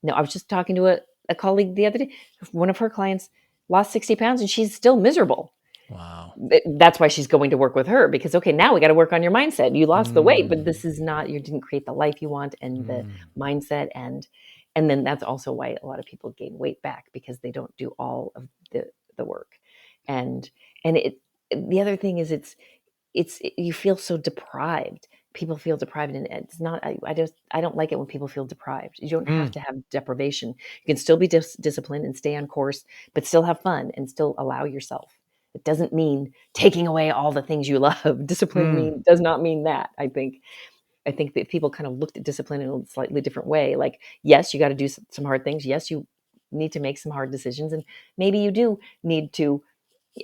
no, I was just talking to a colleague the other day. One of her clients lost 60 pounds and she's still miserable. Wow. That's why she's going to work with her, because, okay, now we got to work on your mindset. You lost the weight, but Mm, this is not, you didn't create the life you want and the mm, mindset. And then that's also why a lot of people gain weight back, because they don't do all of the work. And the other thing is, you feel so deprived. People feel deprived, and it's not. I don't like it when people feel deprived. You don't have mm, to have deprivation. You can still be disciplined and stay on course, but still have fun and still allow yourself. It doesn't mean taking away all the things you love. Discipline mm, does not mean that. I think that people kind of looked at discipline in a slightly different way. Like, yes, you got to do some hard things. Yes, you need to make some hard decisions, and maybe you do need to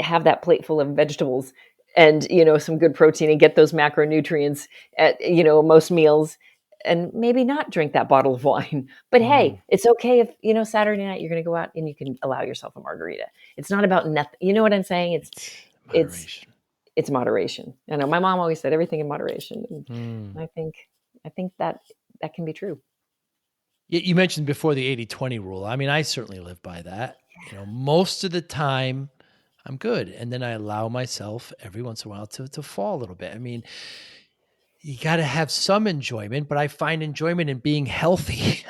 have that plate full of vegetables and some good protein and get those macronutrients at most meals, and maybe not drink that bottle of wine. But mm. hey, it's okay if Saturday night you're going to go out and you can allow yourself a margarita. It's not about nothing. You know what I'm saying? it's It's it's moderation. it's moderation. I know my mom always said everything in moderation, and Mm. I think that can be true. You mentioned before the 80/20 rule. I mean, I certainly live by that. Most of the time I'm good. And then I allow myself every once in a while to fall a little bit. I mean, you got to have some enjoyment, but I find enjoyment in being healthy.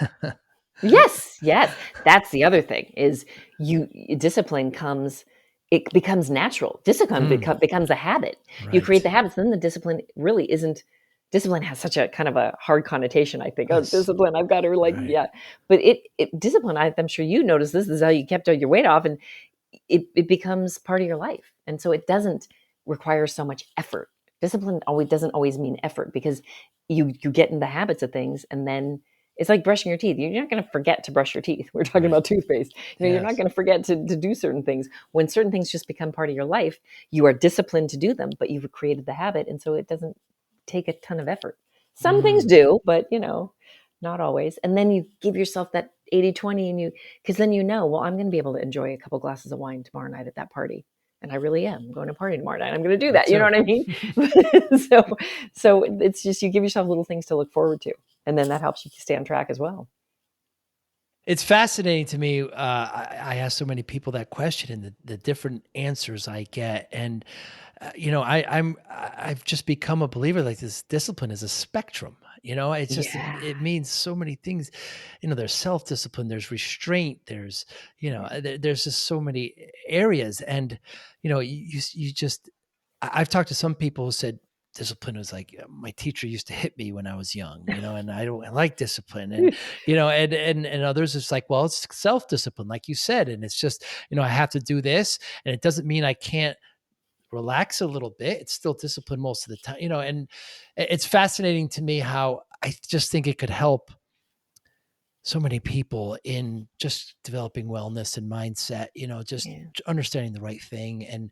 Yes, yes. That's the other thing is, you discipline comes it becomes natural. Discipline Mm, becomes a habit. You create right. the habits, then the discipline really isn't. Discipline has such a kind of a hard connotation, I think. Oh, Yes. discipline, I've got to, like, Right. yeah. But discipline, I'm sure you noticed this is how you kept all your weight off, and it becomes part of your life. And so it doesn't require so much effort. Discipline always doesn't always mean effort, because you get in the habits of things, and then it's like brushing your teeth. You're not going to forget to brush your teeth. We're talking Right. about toothpaste. You're not Yes. going to forget to do certain things. When certain things just become part of your life, you are disciplined to do them, but you've created the habit. And so it doesn't take a ton of effort. Some things Mm. do, but not always. And then you give yourself that 80/20, and because then well, I'm going to be able to enjoy a couple glasses of wine tomorrow night at that party. And I really am. I'm going to a party tomorrow night. I'm going to do Me that. You know too. what I mean? so, so it's just, you give yourself little things to look forward to, and then that helps you stay on track as well. It's fascinating to me. I ask so many people that question and the different answers I get. And I've just become a believer. Like, this discipline is a spectrum. It's just Yeah, it means so many things. There's self discipline, there's restraint, there's there's just so many areas. And you just I've talked to some people who said discipline was like, my teacher used to hit me when I was young, and I don't like discipline. And and others, it's like, well, it's self discipline, like you said, and it's just I have to do this, and it doesn't mean I can't relax a little bit. It's still discipline most of the time, and it's fascinating to me how I just think it could help so many people in just developing wellness and mindset, just yeah, understanding the right thing and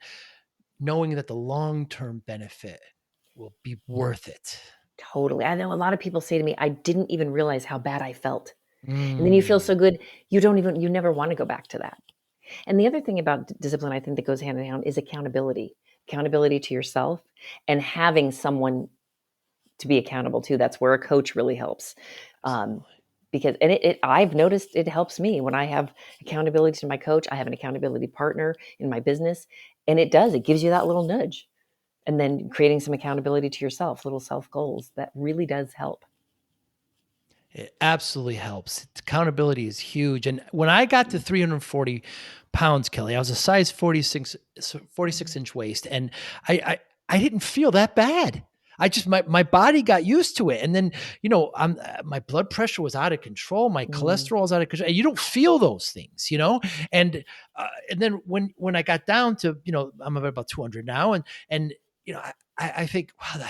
knowing that the long-term benefit will be worth it. totally. I know a lot of people say to me, I didn't even realize how bad I felt. And then you feel Mm, so good, you never want to go back to that. And the other thing about discipline, I think, that goes hand in hand is accountability to yourself, and having someone to be accountable to. That's where a coach really helps. Um, absolutely. because I've noticed it helps me when I have accountability to my coach. I have an accountability partner in my business, and it gives you that little nudge. And then creating some accountability to yourself, little self goals, that really does help. It absolutely helps. Accountability is huge. And when I got to 340 pounds, Kelly, I was a size 46 inch waist, and I, I I didn't feel that bad. I just my body got used to it, and then my blood pressure was out of control, my Mm, cholesterol was out of control. And you don't feel those things, and and then when I got down to I'm about 200 now, and I think, wow,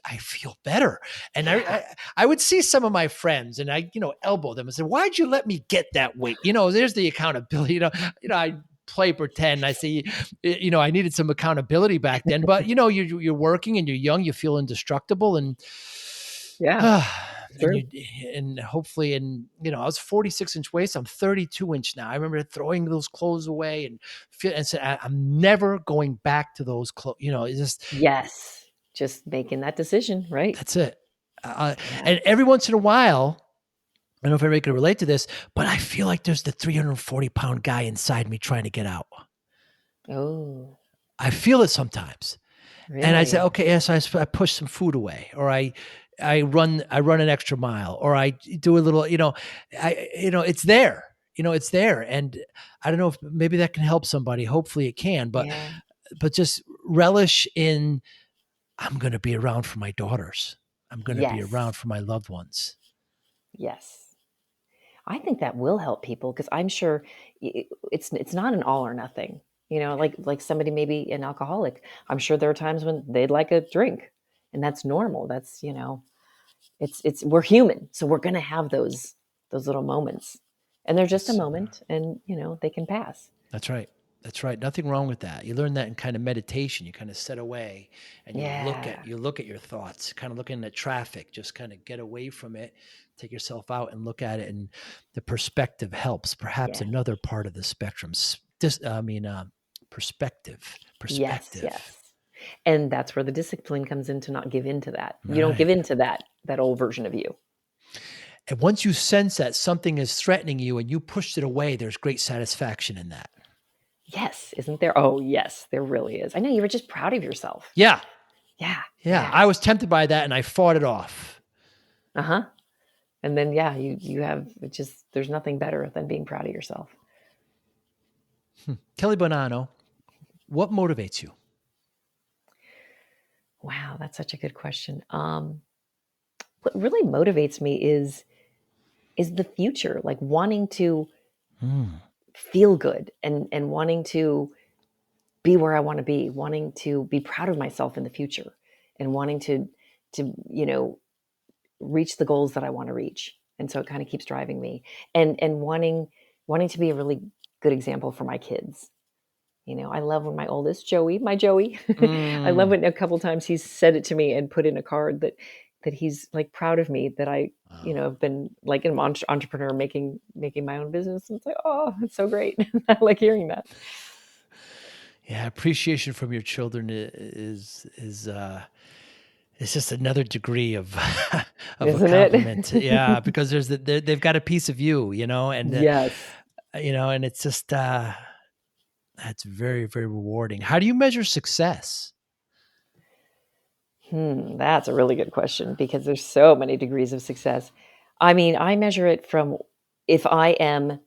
I feel better. And yeah. I would see some of my friends, and I elbow them and say, "Why'd you let me get that weight?" There's the accountability. I play pretend. I say, I needed some accountability back then, but you're working and you're young, you feel indestructible, and Yeah, uh, and true. hopefully, I was 46-inch waist. I'm 32-inch now. I remember throwing those clothes away and said, I'm never going back to those clothes. It's just Yes. Just making that decision, right? that's it. Uh, Yeah. and every once in a while, I don't know if anybody can relate to this, but I feel like there's the 340-pound guy inside me trying to get out. Oh, I feel it sometimes, and I say, really? okay, yes, I push some food away, or I run an extra mile, or I do a little, it's there, it's there, and I don't know if maybe that can help somebody. Hopefully, it can, but Yeah. just relish in. I'm going to be around for my daughters. I'm going to be around Yes. for my loved ones. Yes. I think that will help people because I'm sure it's not an all or nothing. Like somebody maybe an alcoholic. I'm sure there are times when they'd like a drink, and that's normal. It's we're human, so we're gonna have those little moments, and they're just a That's moment, and they can pass. That's right. That's right. Nothing wrong with that. You learn that in kind of meditation. You kind of set away and Yeah. you look at your thoughts, kind of looking at traffic, just kind of get away from it, take yourself out and look at it, and the perspective helps. Perhaps Yeah. another part of the spectrum. Perspective. Yes. Perspective. Yes. And that's where the discipline comes in to not give in to that. You don't Right. give in to that old version of you. And once you sense that something is threatening you and you pushed it away, there's great satisfaction in that. Yes, isn't there? Oh, yes, there really is. I know you were just proud of yourself. Yeah. Yeah, Yeah. yeah. I was tempted by that and I fought it off. Uh-huh. And then yeah, you have just there's nothing better than being proud of yourself. Kelly Bonanno, what motivates you? Wow, that's such a good question. What really motivates me is the future, like wanting to Hmm. feel good and wanting to be where I want to be, wanting to be proud of myself in the future and wanting to reach the goals that I want to reach. And so it kind of keeps driving me and wanting to be a really good example for my kids. I love when my oldest Joey, my Joey, I love Mm. when a couple times he's said it to me and put in a card that he's like proud of me that I, Wow. have been like an entrepreneur making my own business. And it's like, oh, it's so great. I like hearing that. Yeah, appreciation from your children is it's just another degree of of a Isn't it? compliment. Yeah, because they've got a piece of you, and Yes. and it's just that's very very rewarding. How do you measure success? That's a really good question because there's so many degrees of success. I mean, I measure it from if I am,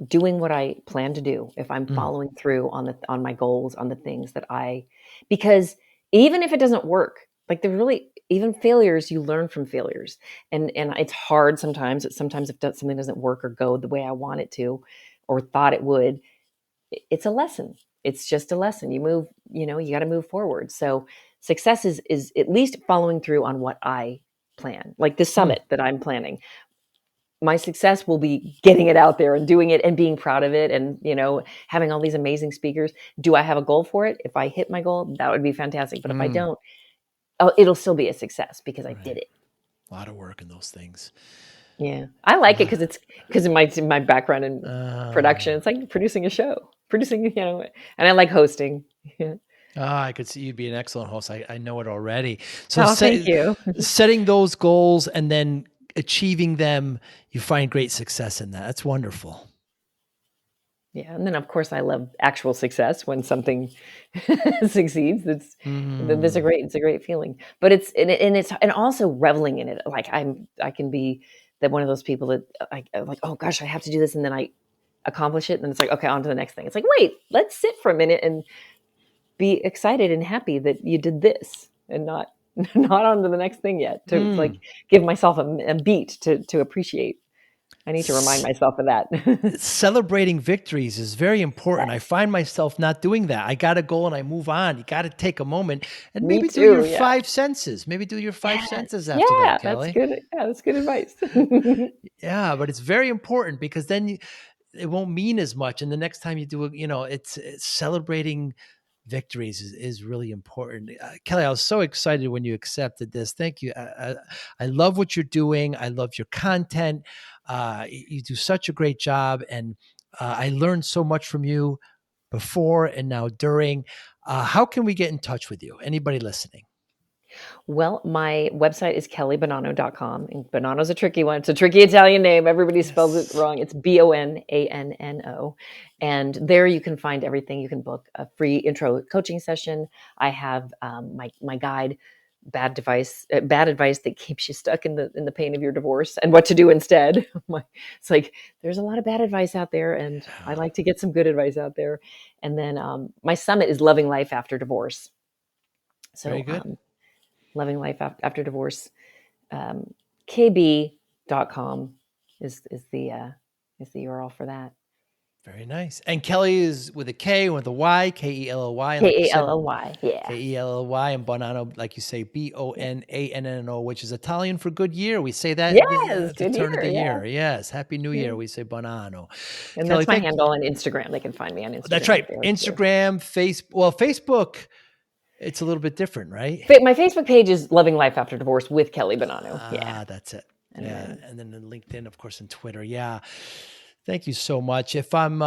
doing what I plan to do, if I'm Mm, following through on my goals, on the things that because even if it doesn't work, like the really even failures, you learn from failures, and it's hard sometimes. Sometimes if something doesn't work or go the way I want it to, or thought it would, it's a lesson. It's just a lesson. You move, you got to move forward. So success is at least following through on what I plan. Like the mm, summit that I'm planning. My success will be getting it out there and doing it and being proud of it and, having all these amazing speakers. Do I have a goal for it? If I hit my goal, that would be fantastic. But if I mm. don't, oh, it'll still be a success because I did Right. it. A lot of work in those things. Yeah. I like it because it's because in my background in production, Uh, it's like producing a show, producing, and I like hosting. Yeah. I could see you'd be an excellent host. I know it already. So Oh, thank you. setting those goals and then achieving them, you find great success in that. That's wonderful. Yeah, and then of course I love actual success when something succeeds. That's a Mm. great, it's a great feeling. But it's and also reveling in it. Like I can be that one of those people that I'm like, oh gosh, I have to do this, and then I accomplish it, and then it's like, okay, on to the next thing. It's like, wait, let's sit for a minute and be excited and happy that you did this, and not not on to the next thing yet. To like Mm. give myself a beat to appreciate. I need to remind S- myself of that. Celebrating victories is very important. I Yes, find myself not doing that. I got to go and I move on. You got to take a moment and me maybe do your too. Yeah. five senses. Maybe do your five Yes. senses after that, Yeah, that's Kelly. good. Yeah, that's good advice. Yeah, but it's very important because then it won't mean as much. And the next time you do it, it's celebrating victories is really important. Kelly, I was so excited when you accepted this. Thank you. I love what you're doing. I love your content. You do such a great job. And I learned so much from you before and now during. How can we get in touch with you? Anybody listening? Well, my website is kellybonanno.com. And Bonanno's a tricky one. It's a tricky Italian name. Everybody spells it Yes. wrong. It's Bonanno. And there you can find everything. You can book a free intro coaching session. I have my guide, bad advice that keeps you stuck in the pain of your divorce and what to do instead. It's like there's a lot of bad advice out there, and I Yeah. like to get some good advice out there. And then my summit is Loving Life After Divorce. Very So good. Loving Life After Divorce, um, kb.com is the URL for that. Very nice. And Kelly is with a K, with a Y, Kelly. And like you said, Kally, yeah. Kelly, and Bonanno, like you say, Bonanno, which is Italian for good year. We say that Yes, at the good turn of year, the yeah, year. Yes. Happy New yeah. Year. We say Bonanno. And Kelly, that's my thank you. handle on Instagram. They can find me on That's Instagram right. there too. Instagram, Facebook. Well, Facebook, it's a little bit different, right? My Facebook page is Loving Life After Divorce with Kelly Bonanno. Yeah, That's it. and Yeah, then and then in LinkedIn, of course, and Twitter. Yeah, thank you so much. If I'm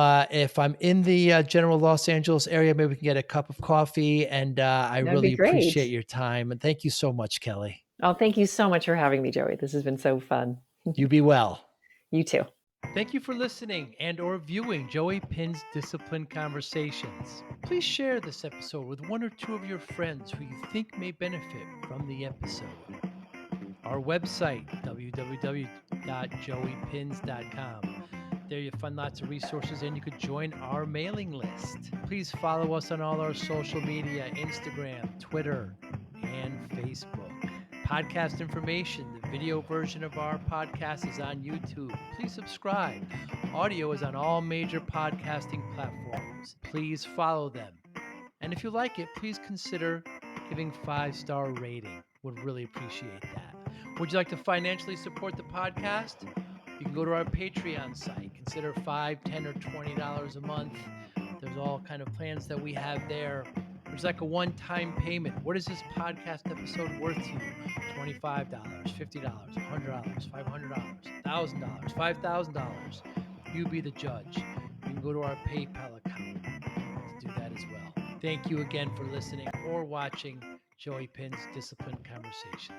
in the general Los Angeles area, maybe we can get a cup of coffee. And I that'd be really appreciate great. your time. And thank you so much, Kelly. Oh, thank you so much for having me, Joey. This has been so fun. You be well. You too. Thank you for listening and or viewing Joey Pinz Discipline Conversations. Please share this episode with one or two of your friends who you think may benefit from the episode. Our website, www.joeypins.com. There you'll find lots of resources and you could join our mailing list. Please follow us on all our social media, Instagram, Twitter, and Facebook. Podcast information, the video version of our podcast is on YouTube. Please subscribe. Audio is on all major podcasting platforms. Please follow them. And if you like it, please consider giving 5-star rating. Would really appreciate that. Would you like to financially support the podcast? You can go to our Patreon site. Consider $5, $10, or $20 a month. There's all kind of plans that we have there. There's like a one-time payment. What is this podcast episode worth to you? $25, $50, $100, $500, $1,000, $5,000. You be the judge. You can go to our PayPal account to do that as well. Thank you again for listening or watching Joey Pinz Discipline Conversations.